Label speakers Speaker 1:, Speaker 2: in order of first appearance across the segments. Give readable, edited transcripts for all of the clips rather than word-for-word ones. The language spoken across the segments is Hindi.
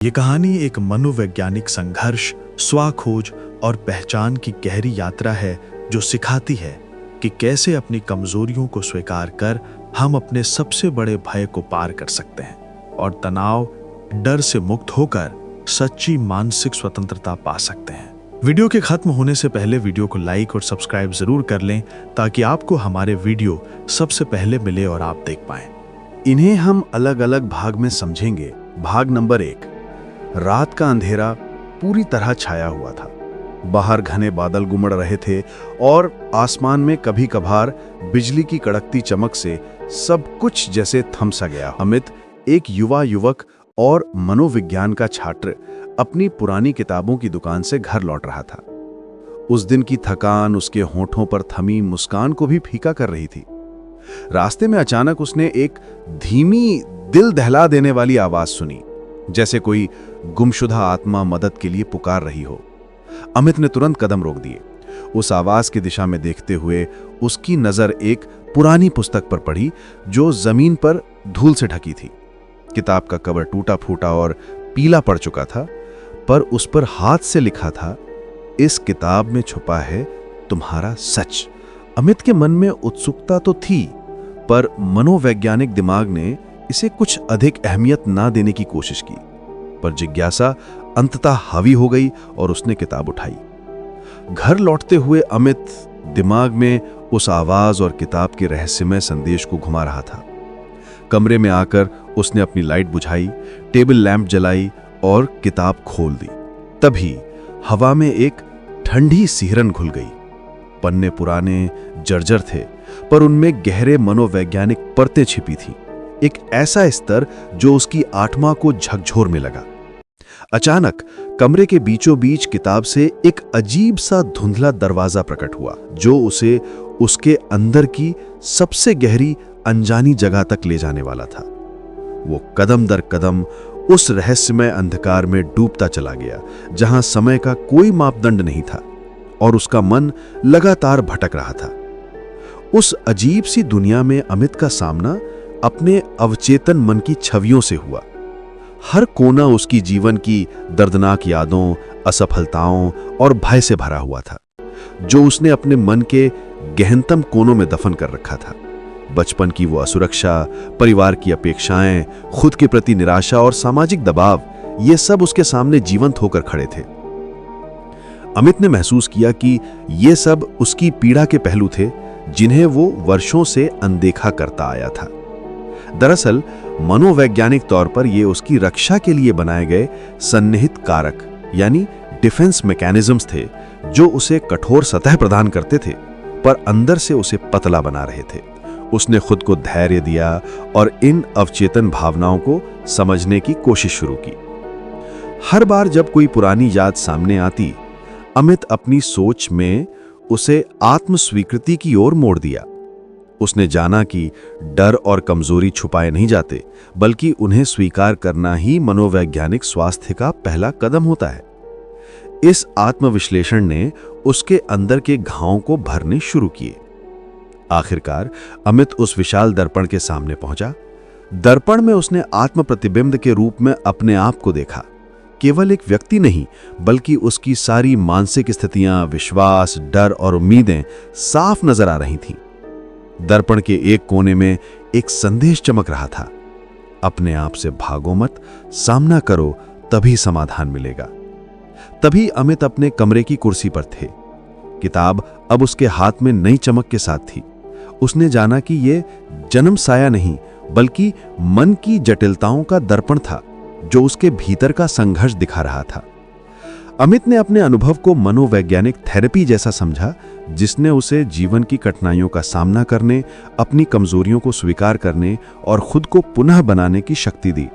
Speaker 1: ये कहानी एक मनोवैज्ञानिक संघर्ष, स्वाखोज और पहचान की गहरी यात्रा है जो सिखाती है कि कैसे अपनी कमजोरियों को स्वीकार कर हम अपने सबसे बड़े भय को पार कर सकते हैं और तनाव, डर से मुक्त होकर सच्ची मानसिक स्वतंत्रता पा सकते हैं। वीडियो के खत्म होने से पहले वीडियो को लाइक और सब्सक्राइब जरूर कर लें ताकि आपको हमारे वीडियो सबसे पहले मिले और आप देख पाएं।
Speaker 2: इन्हें हम अलग अलग भाग में समझेंगे। भाग नंबर 1। रात का अंधेरा पूरी तरह छाया हुआ था। बाहर घने बादल गुमड़ रहे थे और आसमान में कभी कभार बिजली की कड़कती चमक से सब कुछ जैसे थम सा गया। अमित एक युवा युवक और मनोविज्ञान का छात्र अपनी पुरानी किताबों की दुकान से घर लौट रहा था। उस दिन की थकान उसके होठों पर थमी मुस्कान को भी फीका कर रही थी। रास्ते में अचानक उसने एक धीमी, दिल दहला देने वाली आवाज सुनी, जैसे कोई गुमशुदा आत्मा मदद के लिए पुकार रही हो। अमित ने तुरंत कदम रोक दिए। उस आवाज की दिशा में देखते हुए उसकी नजर एक पुरानी पुस्तक पर पड़ी जो जमीन पर धूल से ढकी थी। किताब का कवर टूटा फूटा और पीला पड़ चुका था, पर उस पर हाथ से लिखा था, इस किताब में छुपा है तुम्हारा सच। अमित के मन में उत्सुकता तो थी, पर मनोवैज्ञानिक दिमाग ने इसे कुछ अधिक अहमियत ना देने की कोशिश की। पर जिज्ञासा अंततः हावी हो गई और उसने किताब उठाई। घर लौटते हुए अमित दिमाग में उस आवाज और किताब के रहस्यमय संदेश को घुमा रहा था। कमरे में आकर उसने अपनी लाइट बुझाई, टेबल लैंप जलाई और किताब खोल दी। तभी हवा में एक ठंडी सिहरन घुल गई। पन्ने पुराने, जर्जर थे, पर उनमें गहरे मनोवैज्ञानिक परतें छिपी थीं। एक ऐसा स्तर जो उसकी आत्मा को झकझोर में लगा। अचानक कमरे के बीचों बीच किताब से एक अजीब सा धुंधला दरवाजा प्रकट हुआ, जो उसे उसके अंदर की सबसे गहरी अनजानी जगह तक ले जाने वाला था। वो कदम दर कदम उस रहस्यमय अंधकार में डूबता चला गया, जहां समय का कोई मापदंड नहीं था और उसका मन लगातार भटक रहा था। उस अजीब सी दुनिया में अमित का सामना अपने अवचेतन मन की छवियों से हुआ। हर कोना उसकी जीवन की दर्दनाक यादों, असफलताओं और भय से भरा हुआ था, जो उसने अपने मन के गहनतम कोनों में दफन कर रखा था। बचपन की वो असुरक्षा, परिवार की अपेक्षाएं, खुद के प्रति निराशा और सामाजिक दबाव, ये सब उसके सामने जीवंत होकर खड़े थे। अमित ने महसूस किया कि ये सब उसकी पीड़ा के पहलू थे, जिन्हें वो वर्षों से अनदेखा करता आया था। दरअसल मनोवैज्ञानिक तौर पर ये उसकी रक्षा के लिए बनाए गए सन्निहित कारक यानी डिफेंस मैकेनिज्म्स थे, जो उसे कठोर सतह प्रदान करते थे पर अंदर से उसे पतला बना रहे थे। उसने खुद को धैर्य दिया और इन अवचेतन भावनाओं को समझने की कोशिश शुरू की। हर बार जब कोई पुरानी याद सामने आती, अमित अपनी सोच में उसे आत्मस्वीकृति की ओर मोड़ दिया। उसने जाना कि डर और कमजोरी छुपाए नहीं जाते, बल्कि उन्हें स्वीकार करना ही मनोवैज्ञानिक स्वास्थ्य का पहला कदम होता है। इस आत्मविश्लेषण ने उसके अंदर के घावों को भरने शुरू किए। आखिरकार अमित उस विशाल दर्पण के सामने पहुंचा। दर्पण में उसने आत्म प्रतिबिंब के रूप में अपने आप को देखा। केवल एक व्यक्ति नहीं, बल्कि उसकी सारी मानसिक स्थितियां, विश्वास, डर और उम्मीदें साफ नजर आ रही थीं। दर्पण के एक कोने में एक संदेश चमक रहा था, अपने आप से भागो मत, सामना करो, तभी समाधान मिलेगा। तभी अमित अपने कमरे की कुर्सी पर थे। किताब अब उसके हाथ में नई चमक के साथ थी। उसने जाना कि यह जन्म साया नहीं, बल्कि मन की जटिलताओं का दर्पण था, जो उसके भीतर का संघर्ष दिखा रहा था। अमित ने अपने अनुभव को मनोवैज्ञानिक थेरेपी जैसा समझा, जिसने उसे जीवन की कठिनाइयों का सामना करने, अपनी कमजोरियों को स्वीकार करने और खुद को पुनः बनाने की शक्ति दी।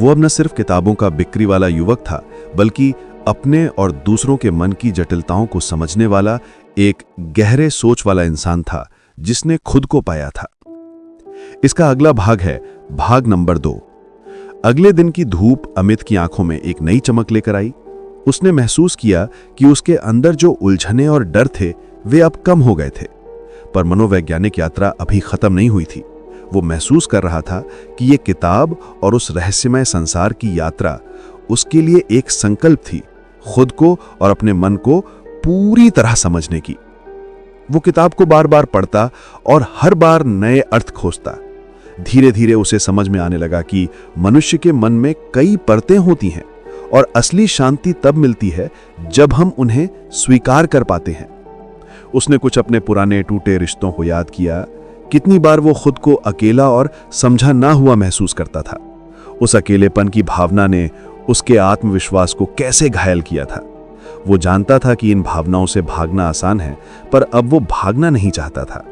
Speaker 2: वो अब न सिर्फ किताबों का बिक्री वाला युवक था, बल्कि अपने और दूसरों के मन की जटिलताओं को समझने वाला एक गहरे सोच वाला इंसान था, जिसने खुद को पाया था। इसका अगला भाग है भाग नंबर 2। अगले दिन की धूप अमित की आंखों में एक नई चमक लेकर आई। उसने महसूस किया कि उसके अंदर जो उलझने और डर थे, वे अब कम हो गए थे। पर मनोवैज्ञानिक यात्रा अभी खत्म नहीं हुई थी। वो महसूस कर रहा था कि ये किताब और उस रहस्यमय संसार की यात्रा उसके लिए एक संकल्प थी, खुद को और अपने मन को पूरी तरह समझने की। वो किताब को बार बार पढ़ता और हर बार नए अर्थ खोजता। धीरे धीरे उसे समझ में आने लगा कि मनुष्य के मन में कई परतें होती हैं और असली शांति तब मिलती है जब हम उन्हें स्वीकार कर पाते हैं। उसने कुछ अपने पुराने टूटे रिश्तों को याद किया। कितनी बार वो खुद को अकेला और समझा ना हुआ महसूस करता था। उस अकेलेपन की भावना ने उसके आत्मविश्वास को कैसे घायल किया था। वो जानता था कि इन भावनाओं से भागना आसान है, पर अब वो भागना नहीं चाहता था।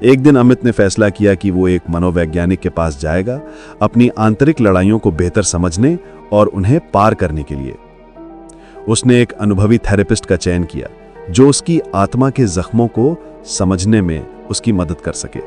Speaker 2: एक दिन अमित ने फैसला किया कि वो एक मनोवैज्ञानिक के पास जाएगा, अपनी आंतरिक लड़ाइयों को बेहतर समझने और उन्हें पार करने के लिए। उसने एक अनुभवी थेरेपिस्ट का चयन किया जो उसकी आत्मा के जख्मों को समझने में उसकी मदद कर सके।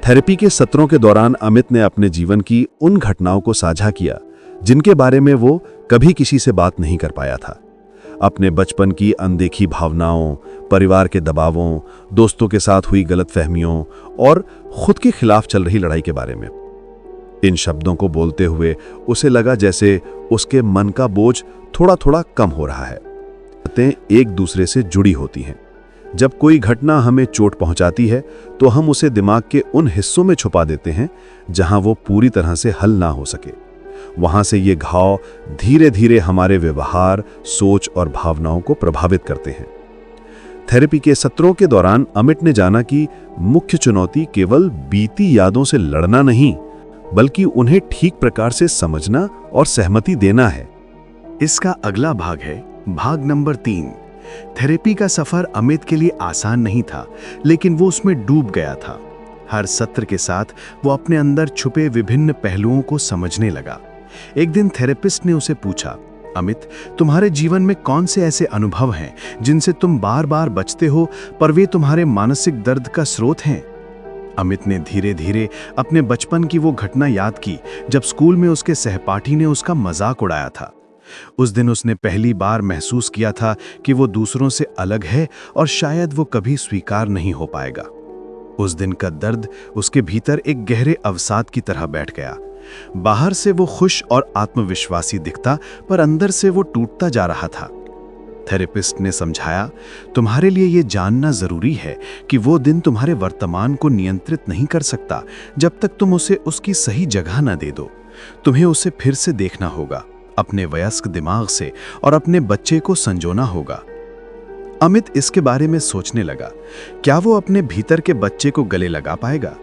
Speaker 2: थेरेपी के सत्रों के दौरान अमित ने अपने जीवन की उन घटनाओं को साझा किया जिनके बारे में वो कभी किसी से बात नहीं कर पाया था। अपने बचपन की अनदेखी भावनाओं, परिवार के दबावों, दोस्तों के साथ हुई गलतफहमियों और खुद के खिलाफ चल रही लड़ाई के बारे में। इन शब्दों को बोलते हुए उसे लगा जैसे उसके मन का बोझ थोड़ा थोड़ा कम हो रहा है। बातें एक दूसरे से जुड़ी होती हैं। जब कोई घटना हमें चोट पहुंचाती है तो हम उसे दिमाग के उन हिस्सों में छुपा देते हैं जहां वो पूरी तरह से हल ना हो सके। वहां से ये घाव धीरे धीरे हमारे व्यवहार, सोच और भावनाओं को प्रभावित करते हैं। थेरेपी के सत्रों के दौरान अमित ने जाना कि मुख्य चुनौती केवल बीती यादों से लड़ना नहीं, बल्कि उन्हें ठीक प्रकार से समझना और सहमति देना है।
Speaker 1: इसका अगला भाग है भाग नंबर 3। थेरेपी का सफर अमित के लिए आसान नहीं था, लेकिन वो उसमें डूब गया था। हर सत्र के साथ वो अपने अंदर छुपे विभिन्न पहलुओं को समझने लगा। एक दिन थेरेपिस्ट ने उसे पूछा, अमित, तुम्हारे जीवन में कौन से ऐसे अनुभव हैं जिनसे तुम बार बार बचते हो, पर वे तुम्हारे मानसिक दर्द का स्रोत हैं? अमित ने धीरे धीरे अपने बचपन की वो घटना याद की जब स्कूल में उसके सहपाठी ने उसका मजाक उड़ाया था। उस दिन उसने पहली बार महसूस किया था कि वो दूसरों से अलग है और शायद वो कभी स्वीकार नहीं हो पाएगा। उस दिन का दर्द उसके भीतर एक गहरे अवसाद की तरह बैठ गया। बाहर से वो खुश और आत्मविश्वासी दिखता, पर अंदर से वो टूटता जा रहा था। थेरेपिस्ट ने समझाया, तुम्हारे लिए ये जानना जरूरी है कि वो दिन तुम्हारे वर्तमान को नियंत्रित नहीं कर सकता जब तक तुम उसे उसकी सही जगह न दे दो। तुम्हें उसे फिर से देखना होगा, अपने वयस्क दिमाग से, और अपने बच्चे को संजोना होगा। अमित इसके बारे में सोचने लगा। क्या वो अपने भीतर के बच्चे को गले लगा पाएगा?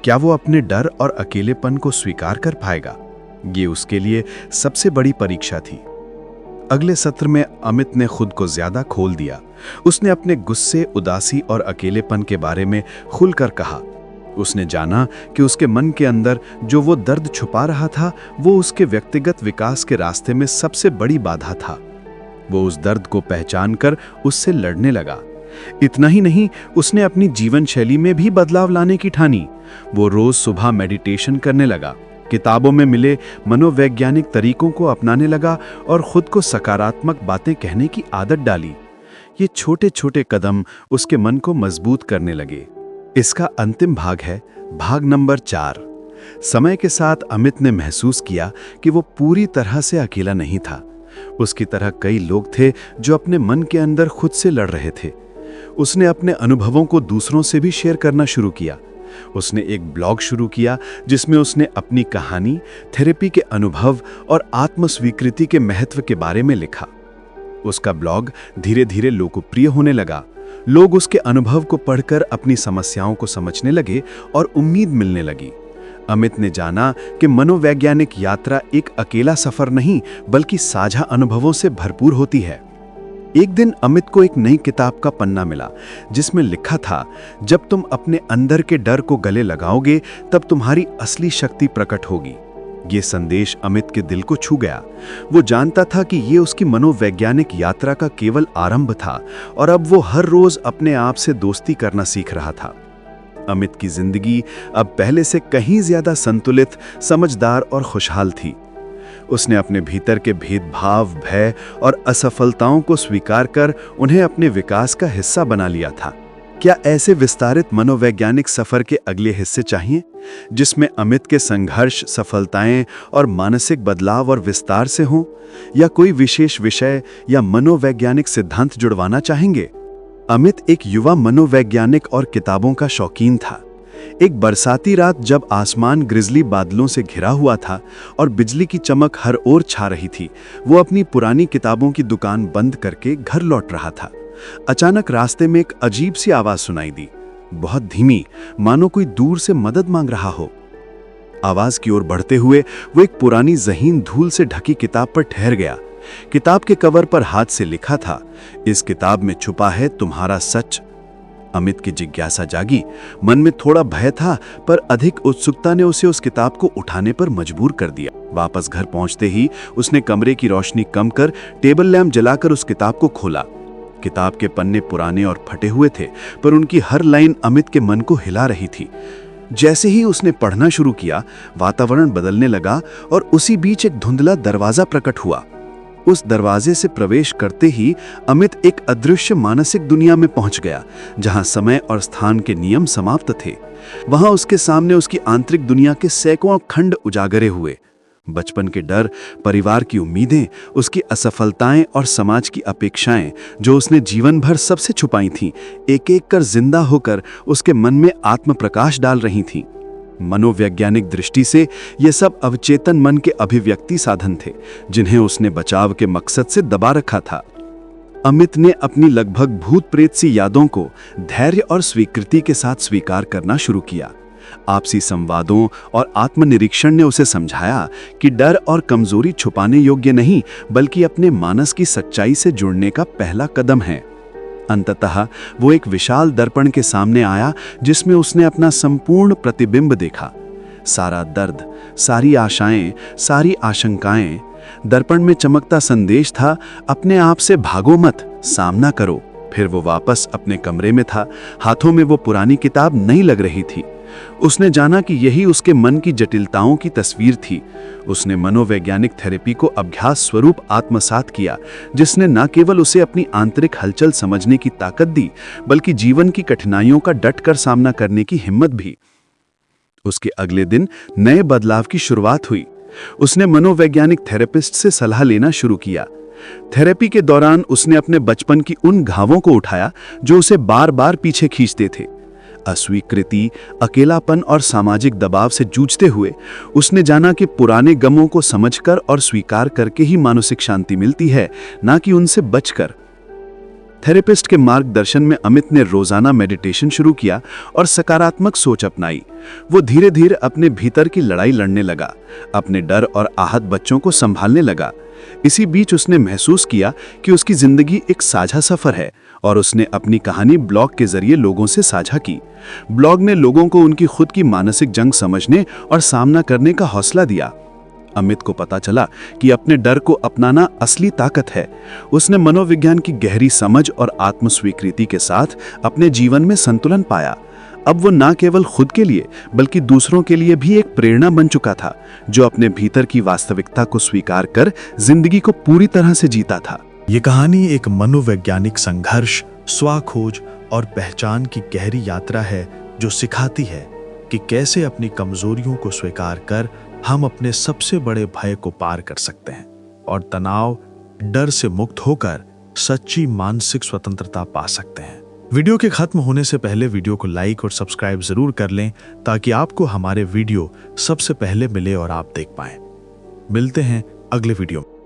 Speaker 1: क्या वो अपने डर और अकेलेपन को स्वीकार कर पाएगा? ये उसके लिए सबसे बड़ी परीक्षा थी। अगले सत्र में अमित ने खुद को ज्यादा खोल दिया। उसने अपने गुस्से, उदासी और अकेलेपन के बारे में खुलकर कहा। उसने जाना कि उसके मन के अंदर जो वो दर्द छुपा रहा था, वो उसके व्यक्तिगत विकास के रास्ते में सबसे बड़ी बाधा था। वो उस दर्द को पहचानकर उससे लड़ने लगा। इतना ही नहीं, उसने अपनी जीवन शैली में भी बदलाव लाने की ठानी। वो रोज सुबह मेडिटेशन करने लगा, किताबों में मिले मनोवैज्ञानिक तरीकों को अपनाने लगा और खुद को सकारात्मक बातें कहने की आदत डाली। ये छोटे छोटे कदम उसके मन को मजबूत करने लगे। इसका अंतिम भाग है भाग नंबर 4। समय के साथ अमित ने महसूस किया कि वो पूरी तरह से अकेला नहीं था। उसकी तरह कई लोग थे जो अपने मन के अंदर खुद से लड़ रहे थे। उसने अपने अनुभवों को दूसरों से भी शेयर करना शुरू किया। उसने एक ब्लॉग शुरू किया जिसमें उसने अपनी कहानी, थेरेपी के अनुभव और आत्मस्वीकृति के महत्व के बारे में लिखा। उसका ब्लॉग धीरे धीरे लोकप्रिय होने लगा। लोग उसके अनुभव को पढ़कर अपनी समस्याओं को समझने लगे और उम्मीद मिलने लगी। अमित ने जाना कि मनोवैज्ञानिक यात्रा एक अकेला सफर नहीं, बल्कि साझा अनुभवों से भरपूर होती है। एक दिन अमित को एक नई किताब का पन्ना मिला जिसमें लिखा था, जब तुम अपने अंदर के डर को गले लगाओगे तब तुम्हारी असली शक्ति प्रकट होगी। ये संदेश अमित के दिल को छू गया। वो जानता था कि ये उसकी मनोवैज्ञानिक यात्रा का केवल आरंभ था और अब वो हर रोज अपने आप से दोस्ती करना सीख रहा था। अमित की जिंदगी अब पहले से कहीं ज्यादा संतुलित, समझदार और खुशहाल थी। उसने अपने भीतर के भेदभाव, भय और असफलताओं को स्वीकार कर उन्हें अपने विकास का हिस्सा बना लिया था।
Speaker 2: क्या ऐसे विस्तारित मनोवैज्ञानिक सफर के अगले हिस्से चाहिए, जिसमें अमित के संघर्ष, सफलताएं और मानसिक बदलाव और विस्तार से हों, या कोई विशेष विषय या मनोवैज्ञानिक सिद्धांत जुड़वाना चाहेंगे? अमित एक युवा मनोवैज्ञानिक और किताबों का शौकीन था। एक बरसाती रात जब आसमान ग्रिजली बादलों से घिरा हुआ था और बिजली की चमक हर ओर छा रही थी, वो अपनी पुरानी किताबों की दुकान बंद करके घर लौट रहा था। अचानक रास्ते में एक अजीब सी आवाज सुनाई दी, बहुत धीमी, मानो कोई दूर से मदद मांग रहा हो। आवाज की ओर बढ़ते हुए वो एक पुरानी जहीन धूल से ढकी किताब पर ठहर गया। किताब के कवर पर हाथ से लिखा था, इस किताब में छुपा है तुम्हारा सच। अमित की जिज्ञासा जागी। मन में थोड़ा भय था, पर अधिक उत्सुकता ने उसे उस किताब को उठाने पर मजबूर कर दिया। वापस घर पहुंचते ही उसने कमरे की रोशनी कम कर टेबल लैंप जलाकर उस किताब को खोला। किताब के पन्ने पुराने और फटे हुए थे, पर उनकी हर लाइन अमित के मन को हिला रही थी। जैसे ही उसने पढ़ना शुरू किया, वातावरण बदलने लगा और उसी बीच एक धुंधला दरवाजा प्रकट हुआ। उस दरवाजे से प्रवेश करते ही अमित एक अदृश्य मानसिक दुनिया में पहुंच गया, जहां समय और स्थान के नियम समाप्त थे। वहां उसके सामने उसकी आंतरिक दुनिया के सैकड़ों खंड उजागरे हुए। बचपन के डर, परिवार की उम्मीदें, उसकी असफलताएं और समाज की अपेक्षाएं, जो उसने जीवन भर सबसे छुपाई थीं, एक एक कर जिंदा होकर उसके मन में आत्म प्रकाश डाल रही थीं। मनोवैज्ञानिक दृष्टि से ये सब अवचेतन मन के अभिव्यक्ति साधन थे, जिन्हें उसने बचाव के मकसद से दबा रखा था। अमित ने अपनी लगभग भूत प्रेत सी यादों को धैर्य और स्वीकृति के साथ स्वीकार करना शुरू किया। आपसी संवादों और आत्मनिरीक्षण ने उसे समझाया कि डर और कमजोरी छुपाने योग्य नहीं, बल्कि अपने मानस की सच्चाई से जुड़ने का पहला कदम है। अंततः वो एक विशाल दर्पण के सामने आया, जिसमें उसने अपना संपूर्ण प्रतिबिंब देखा। सारा दर्द, सारी आशाएं, सारी आशंकाएं। दर्पण में चमकता संदेश था, अपने आप से भागो मत, सामना करो। फिर वो वापस अपने कमरे में था। हाथों में वो पुरानी किताब नहीं लग रही थी। उसने जाना कि यही उसके मन की जटिलताओं की तस्वीर थी। उसने मनोवैज्ञानिक थेरेपी को अभ्यास स्वरूप आत्मसात किया, जिसने न केवल उसे अपनी आंतरिक हलचल समझने की ताकत दी, बल्कि जीवन की कठिनाइयों का डटकर सामना करने की हिम्मत भी। उसके अगले दिन नए बदलाव की शुरुआत हुई। उसने मनोवैज्ञानिक थेरेपिस्ट से सलाह लेना शुरू किया। थेरेपी के दौरान उसने अपने बचपन की उन घावों को उठाया जो उसे बार बार पीछे खींचते थे। अस्वीकृति, अकेलापन और सामाजिक दबाव से जूझते हुए उसने जाना कि पुराने गमों को समझकर और स्वीकार करके ही मानसिक शांति मिलती है, ना कि उनसे बचकर। थेरेपिस्ट के मार्गदर्शन में अमित ने रोजाना मेडिटेशन शुरू किया और सकारात्मक सोच अपनाई। वो धीरे धीरे अपने भीतर की लड़ाई लड़ने लगा, अपने डर और आहत बच्चों को संभालने लगा। इसी बीच उसने महसूस किया कि उसकी जिंदगी एक साझा सफर है, और उसने अपनी कहानी ब्लॉग के जरिए लोगों से साझा की। ब्लॉग ने लोगों को उनकी खुद की मानसिक जंग समझने और सामना करने का हौसला दिया। अमित को पता चला कि अपने डर को अपनाना असली ताकत है। उसने मनोविज्ञान की गहरी समझ और आत्मस्वीकृति के साथ अपने जीवन में संतुलन पाया। अब वो न केवल खुद के लिए, बल्कि दूसरों के लिए भी एक प्रेरणा बन चुका था, जो अपने भीतर की वास्तविकता को स्वीकार कर जिंदगी को पूरी तरह से जीता था।
Speaker 1: ये कहानी एक मनोवैज्ञानिक संघर्ष, स्वाखोज और पहचान की गहरी यात्रा है, जो सिखाती है कि कैसे अपनी कमजोरियों को स्वीकार कर हम अपने सबसे बड़े भय को पार कर सकते हैं और तनाव, डर से मुक्त होकर सच्ची मानसिक स्वतंत्रता पा सकते हैं। वीडियो के खत्म होने से पहले वीडियो को लाइक और सब्सक्राइब जरूर कर लें, ताकि आपको हमारे वीडियो सबसे पहले मिले और आप देख पाएं। मिलते हैं अगले वीडियो में।